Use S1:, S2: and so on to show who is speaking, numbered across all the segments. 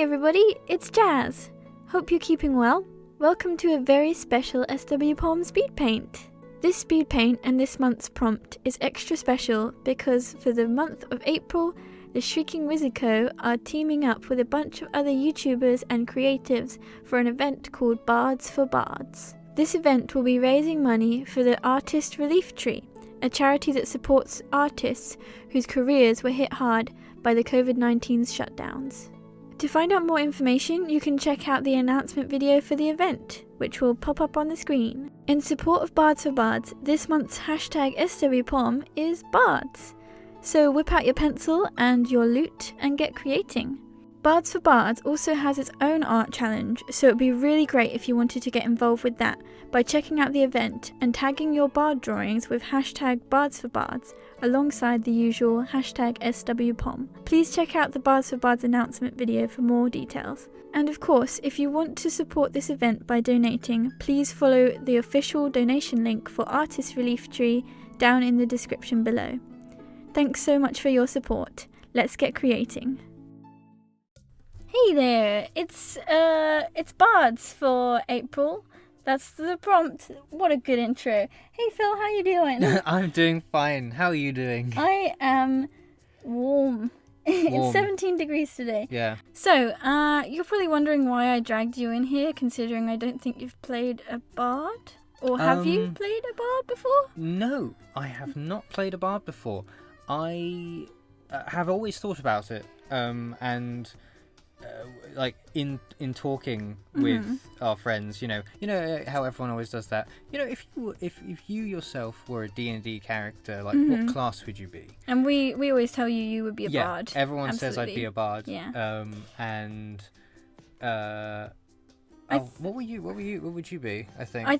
S1: everybody, it's Jazz. Hope you're keeping well. Welcome to a very special SW Palm Speedpaint. This Speedpaint and this month's prompt is extra special because for the month of April, the Shrieking Wizard Co. are teaming up with a bunch of other YouTubers and creatives for an event called Bards for Bards. This event will be raising money for the Artist Relief Tree, a charity that supports artists whose careers were hit hard by the COVID-19's shutdowns. To find out more information, you can check out the announcement video for the event, which will pop up on the screen. In support of Bards for Bards, this month's hashtag SWPOM is Bards. So whip out your pencil and your loot and get creating. Bards for Bards also has its own art challenge, so it would be really great if you wanted to get involved with that by checking out the event and tagging your bard drawings with hashtag Bards for Bards alongside the usual hashtag SWPOM. Please check out the Bards for Bards announcement video for more details. And of course, if you want to support this event by donating, please follow the official donation link for Artist Relief Tree down in the description below. Thanks so much for your support. Let's get creating. Hey there, it's Bards for April. That's the prompt. What a good intro. Hey Phil, how you doing?
S2: I'm doing fine. How are you doing?
S1: I am warm. It's 17 degrees today.
S2: Yeah.
S1: So, you're probably wondering why I dragged you in here, considering I don't think you've played a bard. Or have you played a bard before?
S2: No, I have not played a bard before. I have always thought about it, and like in talking with our friends, you know how everyone always does that. You know, if you yourself were a D&D character, like what class would you be?
S1: And we always tell you would be a bard.
S2: Everyone
S1: Absolutely.
S2: says I'd be a bard.
S1: Yeah.
S2: What would you be? I think
S1: I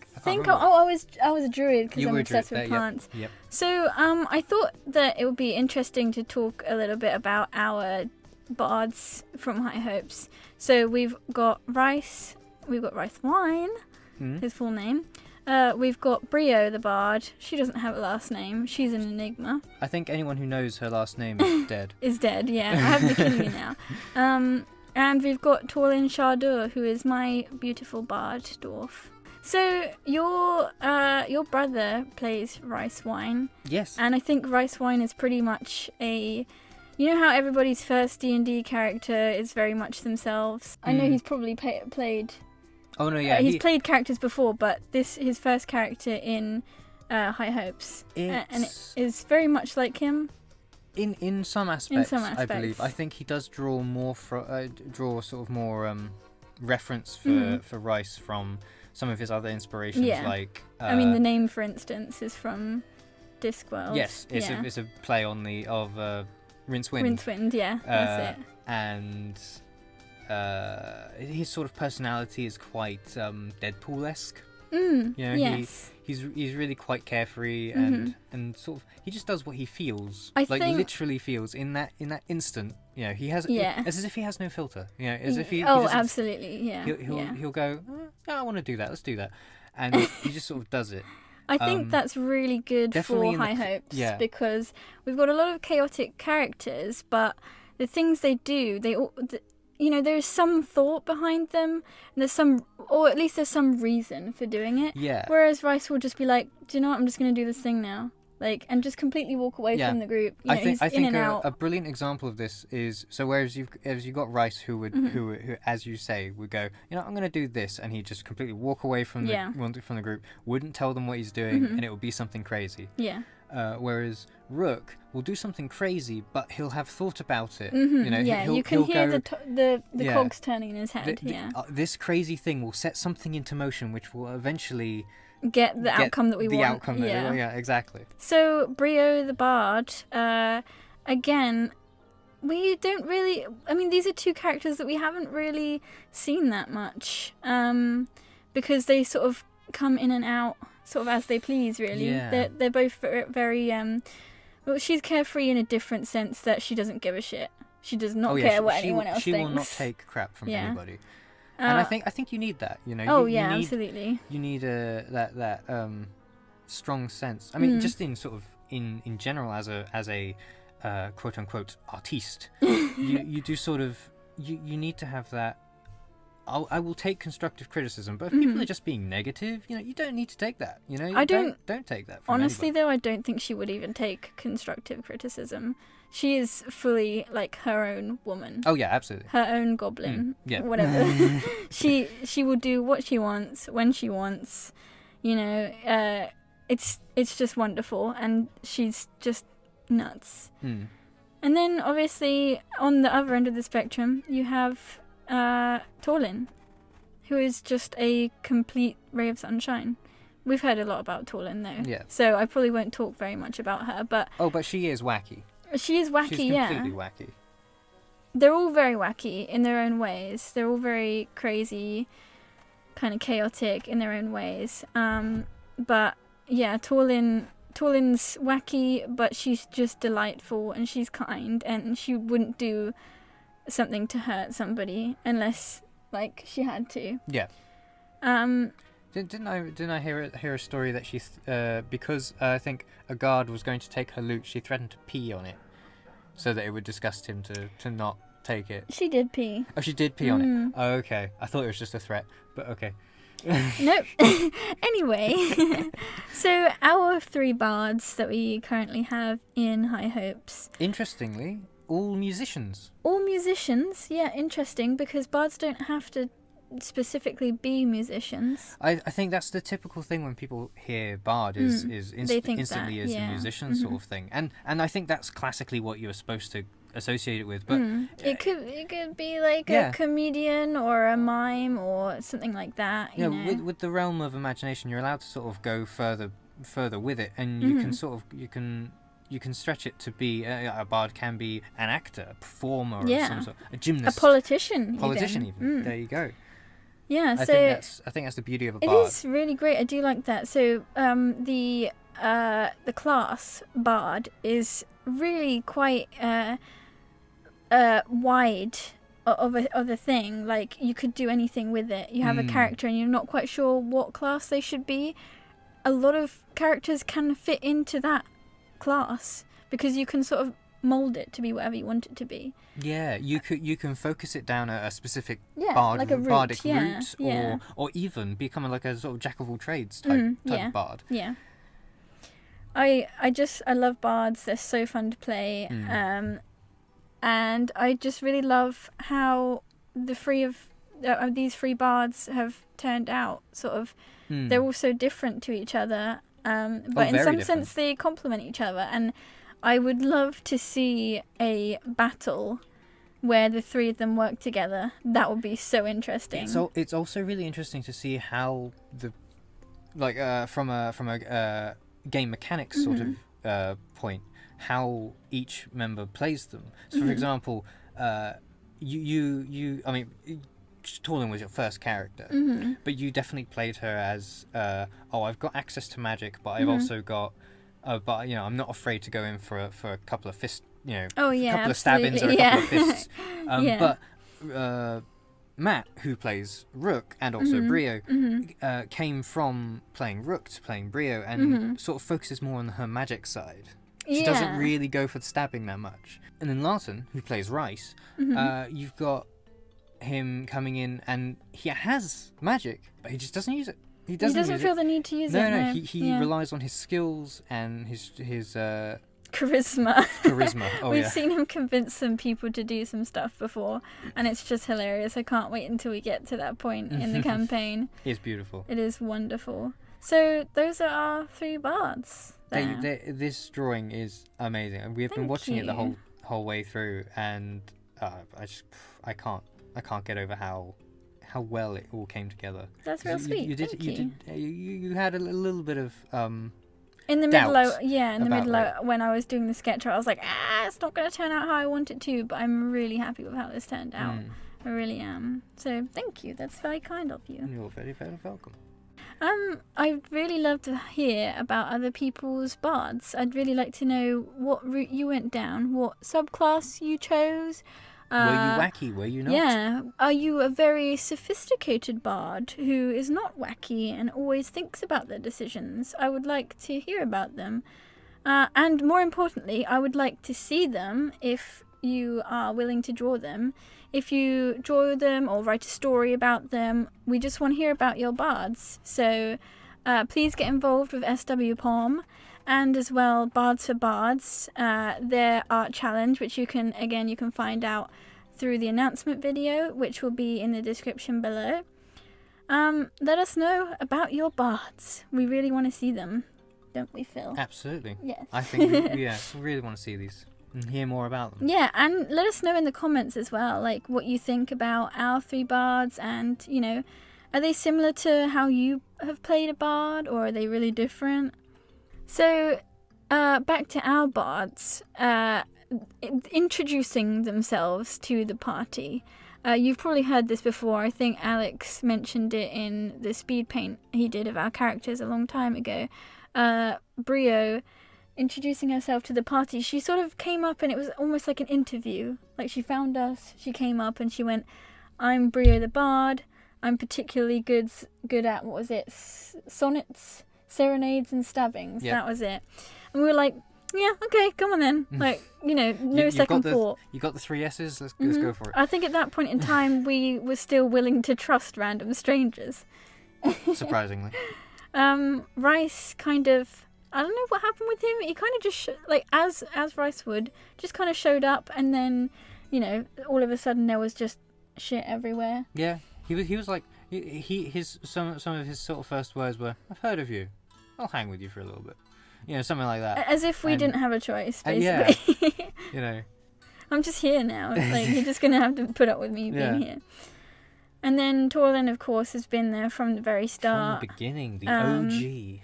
S1: was a druid because I'm obsessed with
S2: there,
S1: plants.
S2: Yep.
S1: So I thought that it would be interesting to talk a little bit about our bards from High Hopes. So we've got Ryce Wyne, his full name. We've got Brio the Bard. She doesn't have a last name. She's an enigma.
S2: I think anyone who knows her last name is dead.
S1: Is dead, yeah. I have to kill you now. And we've got Torlin Shardur, who is my beautiful bard dwarf. So your brother plays Ryce Wyne.
S2: Yes.
S1: And I think Ryce Wyne is pretty much you know how everybody's first D&D character is very much themselves? I know he's probably played...
S2: Oh, no, yeah.
S1: He's played characters before, but his first character in High Hopes. And it is very much like him.
S2: In some aspects, I believe. I think he does draw more reference for Ryce from some of his other inspirations.
S1: Yeah.
S2: Like
S1: I mean, the name, for instance, is from Discworld.
S2: Yes, it's a play on Rincewind.
S1: Rincewind, yeah, that's it.
S2: And his sort of personality is quite Deadpool-esque.
S1: Yes.
S2: He's really quite carefree and sort of he just does what he feels. Literally feels in that instant. You know, he has as if he has no filter. You know, as if he
S1: absolutely, yeah.
S2: He'll go, I want to do that. Let's do that, and he just sort of does it.
S1: I think that's really good for High Hopes because we've got a lot of chaotic characters, but the things they do, there's some thought behind them, and or at least there's some reason for doing it.
S2: Yeah.
S1: Whereas Ryce will just be like, do you know what? I'm just going to do this thing now. And just completely walk away from the group. I think
S2: a brilliant example of this is whereas you've got Ryce who as you say would go, I'm going to do this, and he just completely walk away from the group, wouldn't tell them what he's doing, and it will be something crazy.
S1: Yeah.
S2: Whereas Rook will do something crazy, but he'll have thought about it.
S1: You can hear the cogs turning in his head.
S2: This crazy thing will set something into motion, which will eventually
S1: get the outcome that we want.
S2: Yeah, exactly.
S1: So Brio the Bard, again, we don't really... I mean, these are two characters that we haven't really seen that much, because they sort of come in and out sort of as they please, really.
S2: Yeah.
S1: They're both very... well, she's carefree in a different sense that she doesn't give a shit. She does not care what anyone else thinks.
S2: She will not take crap from anybody. And I think you need that,
S1: absolutely.
S2: You need that strong sense. I mean, just in sort of in general as a quote unquote artiste, you do sort of you need to have that. I will take constructive criticism, but if people are just being negative, you don't need to take that. Don't take that from
S1: honestly,
S2: anybody.
S1: though, I don't think she would even take constructive criticism. She is fully like her own woman.
S2: Oh yeah, absolutely.
S1: Her own goblin.
S2: Yeah.
S1: Whatever. She will do what she wants when she wants. It's just wonderful, and she's just nuts. And then obviously on the other end of the spectrum, you have Torlin, who is just a complete ray of sunshine. We've heard a lot about Torlin though, so I probably won't talk very much about her. But
S2: she is wacky.
S1: She is wacky.
S2: She's completely wacky.
S1: They're all very wacky in their own ways. They're all very crazy, kind of chaotic in their own ways. But yeah, Torlin's wacky, but she's just delightful, and she's kind, and she wouldn't do something to hurt somebody unless like she had to.
S2: Yeah. Didn't I hear a story that she because I think a guard was going to take her loot, she threatened to pee on it so that it would disgust him to not take it.
S1: She did pee.
S2: Oh, she did pee on it. Oh, okay. I thought it was just a threat, but okay.
S1: Nope. Anyway, so our 3 bards that we currently have in High Hopes.
S2: Interestingly, all musicians.
S1: All musicians, yeah, interesting, because bards don't have to specifically be musicians.
S2: I think that's the typical thing when people hear bard is instantly
S1: that,
S2: as a musician sort of thing, and I think that's classically what you're supposed to associate it with, but
S1: it could be like a comedian or a mime or something like that. You know?
S2: With the realm of imagination, you're allowed to sort of go further with it, and you can sort of you can stretch it to be a bard can be an actor, a performer, or some sort, a gymnast,
S1: a politician
S2: even. There you go.
S1: Yeah,
S2: I think that's the beauty of a bard.
S1: It is really great. I do like that. So the class bard is really quite wide of a thing. Like, you could do anything with it. You have a character and you're not quite sure what class they should be. A lot of characters can fit into that class because you can sort of mold it to be whatever you want it to be.
S2: Yeah, you can focus it down a specific
S1: like a
S2: bardic
S1: route,
S2: route, or even become like a sort of jack of all trades type bard.
S1: Yeah. I love bards. They're so fun to play. And I just really love how the 3 of these 3 bards have turned out. Sort of, they're all so different to each other, but in some sense they complement each other. And I would love to see a battle where the 3 of them work together. That would be so interesting.
S2: It's also really interesting to see how from a game mechanics sort of point, how each member plays them. So for example, you I mean, Torlin was your first character, but you definitely played her as I've got access to magic, but I've also got but I'm not afraid to go in for a couple of fists, a couple of stab-ins or a couple of fists. But Matt, who plays Rook and also Brio, came from playing Rook to playing Brio, and sort of focuses more on her magic side. She doesn't really go for the stabbing that much. And then Larten, who plays Ryce, you've got him coming in, and he has magic, but he just doesn't use it. He doesn't
S1: feel the need to use it.
S2: No, he relies on his skills and his
S1: charisma. We've
S2: We've
S1: seen him convince some people to do some stuff before, and it's just hilarious. I can't wait until we get to that point in the campaign.
S2: It's beautiful.
S1: It is wonderful. So those are our 3 bards.
S2: This drawing is amazing. We have been watching it the whole way through, and I can't get over how well it all came together.
S1: That's real sweet.
S2: You had a little bit of
S1: in the middle, when I was doing the sketch, I was like, it's not going to turn out how I want it to, but I'm really happy with how this turned out. I really am. So thank you. That's very kind of you.
S2: You're very, very welcome.
S1: I'd really love to hear about other people's bards. I'd really like to know what route you went down, what subclass you chose.
S2: Were you wacky? Were you not?
S1: Yeah. Are you a very sophisticated bard who is not wacky and always thinks about their decisions? I would like to hear about them. And more importantly, I would like to see them if you are willing to draw them. If you draw them or write a story about them, we just want to hear about your bards. So please get involved with SW Palm, and as well Bards for Bards, their art challenge, which you can find out through the announcement video, which will be in the description below. Let us know about your bards. We really want to see them, don't we, Phil?
S2: Absolutely.
S1: Yes.
S2: I think we really want to see these and hear more about them.
S1: Yeah, and let us know in the comments as well, like what you think about our 3 bards, and are they similar to how you have played a bard, or are they really different? So back to our bards, introducing themselves to the party. You've probably heard this before. I think Alex mentioned it in the speed paint he did of our characters a long time ago. Brio introducing herself to the party. She sort of came up and it was almost like an interview. Like, she found us, she came up and she went, "I'm Brio the Bard. I'm particularly good at, what was it, sonnets, serenades and stabbings."
S2: Yep.
S1: That was it. And we were like, yeah, okay, come on then. Like, no second thought.
S2: You got the 3 S's, let's go for it.
S1: I think at that point in time we were still willing to trust random strangers.
S2: Surprisingly.
S1: Ryce kind of, I don't know what happened with him. He kind of just, as Ryce would, just kind of showed up, and then, all of a sudden there was just shit everywhere.
S2: Yeah, he was like, some of his sort of first words were, "I've heard of you. I'll hang with you for a little bit." Something like that.
S1: As if we didn't have a choice, basically.
S2: Yeah.
S1: I'm just here now. Like, you're just going to have to put up with me being here. And then Torlin, of course, has been there from the very start.
S2: From the beginning, the OG.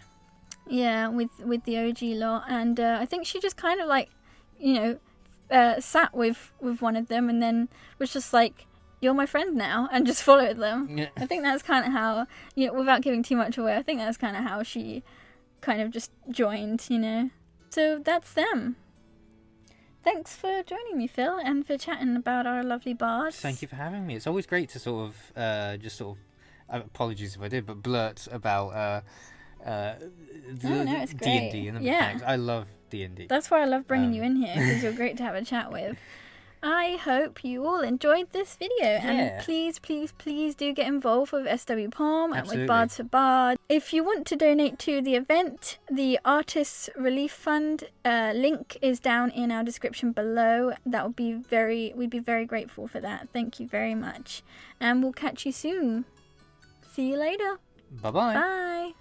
S1: Yeah, with the OG lot. And I think she just kind of, sat with one of them and then was just like, "You're my friend now," and just followed them.
S2: Yeah.
S1: I think that's kind of how, without giving too much away, I think that's kind of how she kind of just joined, So that's them. Thanks for joining me, Phil, and for chatting about our lovely bards.
S2: Thank you for having me. It's always great to sort of apologies if I did, but blurt about
S1: it's great.
S2: D&D and the mechanics. I love D&D.
S1: That's why I love bringing you in here, because you're great to have a chat with. I hope you all enjoyed this video, and please do get involved with SW Palm and with Bards for Bard. If you want to donate to the event, the Artists Relief Fund link is down in our description below. We'd be very grateful for that. Thank you very much, and we'll catch you soon. See you later.
S2: Bye-bye.
S1: Bye.